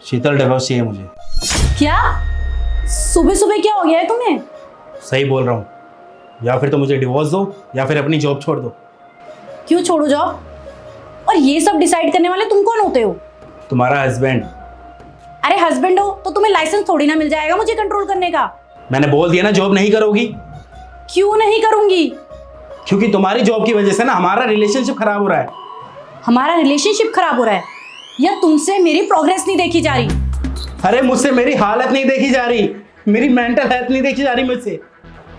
शीतल divorce चाहिए मुझे। क्या? सुबह सुबह क्या हो गया है तुम्हें? सही बोल रहा हूँ, या फिर तो मुझे डिवोर्स दो या फिर अपनी जॉब छोड़ दो। क्यों छोड़ो जॉब? और ये सब डिसाइड करने वाले तुम कौन होते हो? तुम्हारा हस्बैंड। अरे हस्बैंड हो तो तुम्हें लाइसेंस थोड़ी ना मिल जाएगा मुझे कंट्रोल करने का। मैंने बोल दिया ना जॉब नहीं करोगी। क्यों नहीं करूंगी? क्योंकि तुम्हारी जॉब की वजह से ना हमारा रिलेशनशिप खराब हो रहा है। हमारा रिलेशनशिप खराब हो रहा है या तुमसे मेरी प्रोग्रेस नहीं देखी जा रही? अरे मुझसे मेरी हालत नहीं देखी जा रही, मेरी मेंटल हेल्थ नहीं देखी जा रही मुझसे।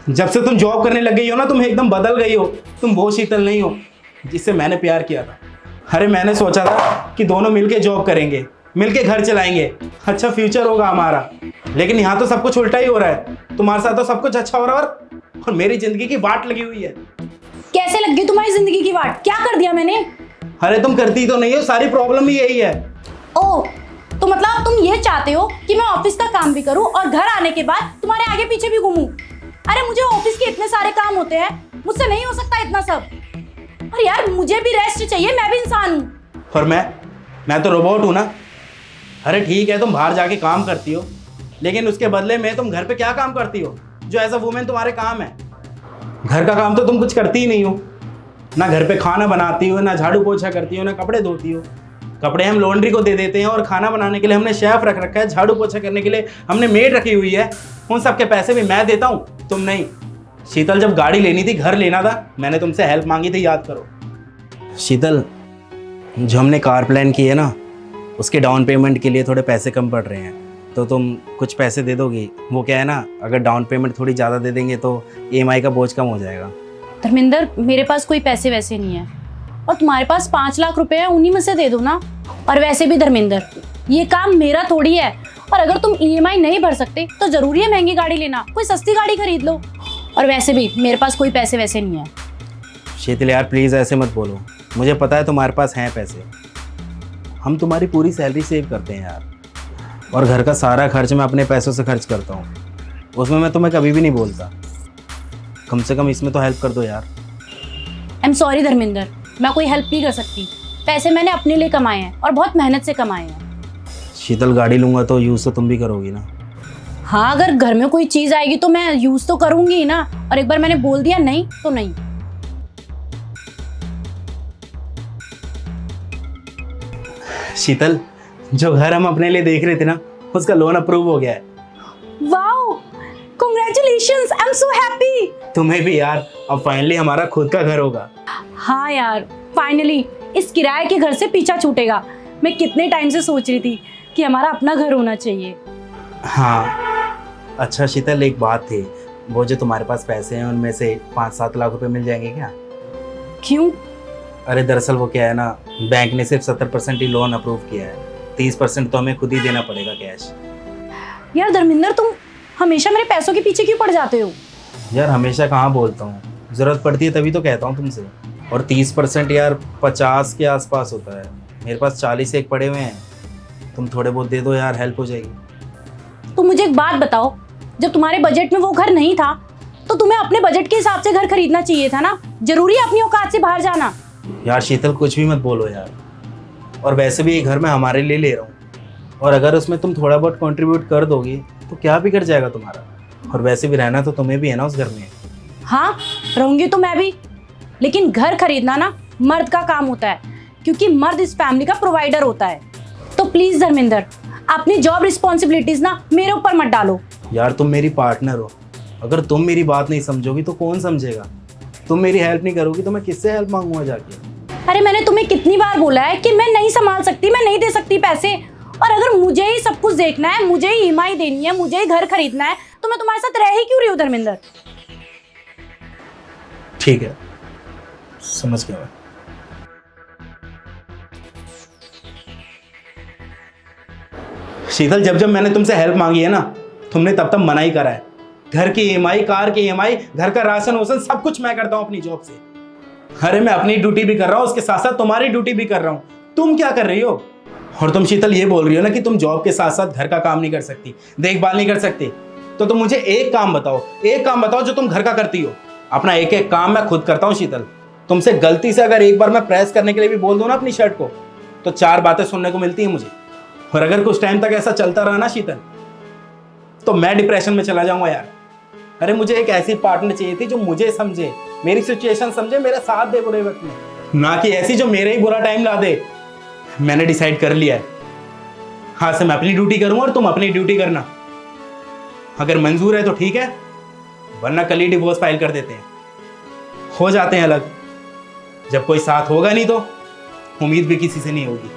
जब से तुम जॉब करने लग गई हो ना, तुम एकदम बदल गई हो। तुम वो शीतल नहीं हो जिससे मैंने प्यार किया था। अरे मैंने सोचा था कि दोनों मिलके जॉब करेंगे, मिलके घर चलाएंगे, अच्छा फ्यूचर होगा हमारा। लेकिन यहाँ तो सब कुछ उल्टा ही हो रहा है। तुम्हारे साथ तो सब कुछ अच्छा हो रहा है और मेरी जिंदगी की वाट लगी हुई है। कैसे लग गई तुम्हारी जिंदगी की वाट? क्या कर दिया मैंने? अरे तुम करती तो नहीं हो, सारी प्रॉब्लम ही यही है। ओ, तो मतलब तुम ये चाहते हो कि मैं ऑफिस का काम भी करूं और घर आने के बाद तुम्हारे आगे पीछे भी घूमूं? अरे मुझे ऑफिस के इतने सारे काम होते हैं, मुझसे नहीं हो सकता इतना सब। और यार मुझे भी रेस्ट चाहिए, मैं भी इंसान हूँ। और मैं तो रोबोट हूँ ना। अरे ठीक है, तुम बाहर जाके काम करती हो, लेकिन उसके बदले में तुम घर पे क्या काम करती हो जो एज अ वुमेन तुम्हारे काम है? घर का काम तो तुम कुछ करती ही नहीं हो। ना घर पे खाना बनाती हो, ना झाड़ू पोछा करती हो, ना कपड़े धोती हो। कपड़े हम लॉन्ड्री को दे देते हैं और खाना बनाने के लिए हमने शेफ रख रखा है, झाड़ू पोछा करने के लिए हमने मेड रखी हुई है। उन सब के पैसे भी मैं देता हूँ, तुम नहीं। शीतल, जब गाड़ी लेनी थी, घर लेना था, मैंने तुमसे हेल्प मांगी थी, याद करो। शीतल, जो हमने कार प्लान की है ना, उसके डाउन पेमेंट के लिए थोड़े पैसे कम पड़ रहे हैं, तो तुम कुछ पैसे दे दोगी? वो क्या है ना, अगर डाउन पेमेंट थोड़ी ज़्यादा दे देंगे तो EMI का बोझ कम हो जाएगा। धर्मेंद्र, मेरे पास कोई पैसे वैसे नहीं है और तुम्हारे पास 5 लाख रुपए है, उन्हीं में से दे दो ना। और वैसे भी धर्मेंद्र, ये काम मेरा थोड़ी है, और अगर तुम EMI नहीं भर सकते तो जरूरी है महंगी गाड़ी लेना? कोई सस्ती गाड़ी खरीद लो। और वैसे भी मेरे पास कोई पैसे वैसे नहीं है। शीतल यार, प्लीज़ ऐसे मत बोलो। मुझे पता है तुम्हारे पास हैं पैसे। हम तुम्हारी पूरी सैलरी सेव करते हैं यार, और घर का सारा खर्च मैं अपने पैसों से खर्च करता हूँ। उसमें मैं तुम्हें कभी भी नहीं बोलता। कम से कम इसमें तो हेल्प कर दो यार। आई एम सॉरी धर्मेंद्र, मैं कोई हेल्प नहीं कर सकती। पैसे मैंने अपने लिए कमाए हैं और बहुत मेहनत से कमाए हैं। शीतल, गाड़ी लूँगा तो यूज़ तो तुम भी करोगी ना? हाँ, अगर घर में कोई चीज़ आएगी तो मैं यूज़ तो करूँगी ही ना। और एक बार मैंने बोल दिया नहीं तो नहीं। शीतल, जो घर हम अपने लिए देख रहे थे ना, उसका लोन अप्रूव हो गया है। Wow, congratulations, I am so happy. तुम्हें भी यार, अब फाइनली हमारा खुद का घर होगा। हाँ यार, फाइनली इस किराए के घर से पीछा छूटेगा। मैं कितने टाइम से सोच रही थी कि हमारा अपना घर होना चाहिए। हाँ। अच्छा शीतल, एक बात थी, वो जो तुम्हारे पास पैसे हैं उनमें से 5-7 लाख रुपए मिल जाएंगे क्या? क्यों? अरे दरअसल वो क्या है ना, बैंक ने सिर्फ 70% ही लोन अप्रूव किया है। 30% तो हमें खुद ही देना पड़ेगा कैश। यार धर्मेंद्र, तुम हमेशा मेरे पैसों के पीछे क्यों पड़ जाते हो? यार हमेशा कहाँ बोलता हूँ, ज़रूरत पड़ती है तभी तो कहता हूँ तुमसे। और 30% यार 50 के आसपास होता है। मेरे पास 40 एक पड़े हुए हैं, तुम थोड़े बहुत दे दो यार, हेल्प हो जाएगी। तो मुझे एक बात बताओ, जब तुम्हारे बजट में वो घर नहीं था तो तुम्हें अपने बजट के हिसाब से घर खरीदना चाहिए था ना। जरूरी है अपनी औकात से बाहर जाना? यार शीतल, कुछ भी मत बोलो यार। और वैसे भी ये घर मैं हमारे लिए ले रहा हूँ, और अगर उसमें तुम थोड़ा बहुत कंट्रीब्यूट कर दोगी तो क्या बिगड़ जाएगा तुम्हारा। और वैसे भी रहना तो तुम्हें भी है ना उस घर में। हाँ, रहूंगी तो मैं भी, लेकिन घर खरीदना ना मर्द का काम होता है, क्योंकि मर्द इस फैमिली का प्रोवाइडर होता है। तो प्लीज धर्मेंद्र, अपनी जॉब रिस्पॉन्सिबिलिटीज ना मेरे ऊपर मत डालो। यार तुम मेरी पार्टनर हो, अगर तुम मेरी बात नहीं समझोगी तो कौन समझेगा? तुम मेरी हेल्प नहीं करोगी तो मैं किससे हेल्प मांगूंगा जाके? अरे मैंने तुम्हें कितनी बार बोला है कि मैं नहीं संभाल सकती, मैं नहीं दे सकती पैसे। और अगर मुझे ही सब कुछ देखना है, मुझे ही EMI देनी है, मुझे ही घर खरीदना है, तो मैं तुम्हारे साथ रह ही क्यों रही हूँ धर्मेंद्र? ठीक है, समझ गया मैं। शीतल, जब जब मैंने तुमसे हेल्प मांगी है ना, तुमने तब तब मना ही करा है। घर की EMI, कार की EMI, घर का राशन वासन सब कुछ मैं करता हूँ अपनी जॉब से। अरे मैं अपनी ड्यूटी भी कर रहा हूँ, उसके साथ साथ तुम्हारी ड्यूटी भी कर रहा हूँ। तुम क्या कर रही हो? और तुम शीतल ये बोल रही हो ना कि तुम जॉब के साथ साथ घर का काम नहीं कर सकती, देखभाल नहीं कर सकती। तो तुम मुझे एक काम बताओ जो तुम घर का करती हो। अपना एक एक काम मैं खुद करता हूँ शीतल। तुमसे गलती से अगर एक बार मैं प्रेस करने के लिए भी बोल दूँ ना अपनी शर्ट को, तो 4 बातें सुनने को मिलती है मुझे। और अगर कुछ टाइम तक ऐसा चलता रहा ना शीतल, तो मैं डिप्रेशन में चला जाऊंगा यार। अरे मुझे एक ऐसी पार्टनर चाहिए थी जो मुझे समझे, मेरी सिचुएशन समझे, मेरा साथ दे बुरे वक्त में, ना कि ऐसी जो मेरे ही बुरा टाइम ला दे। मैंने डिसाइड कर लिया है, हाँ से मैं अपनी ड्यूटी करूंगा और तुम अपनी ड्यूटी करना। अगर मंजूर है तो ठीक है, वरना कल ही डिवोर्स फाइल कर देते हैं, हो जाते हैं अलग। जब कोई साथ होगा नहीं तो उम्मीद भी किसी से नहीं होगी।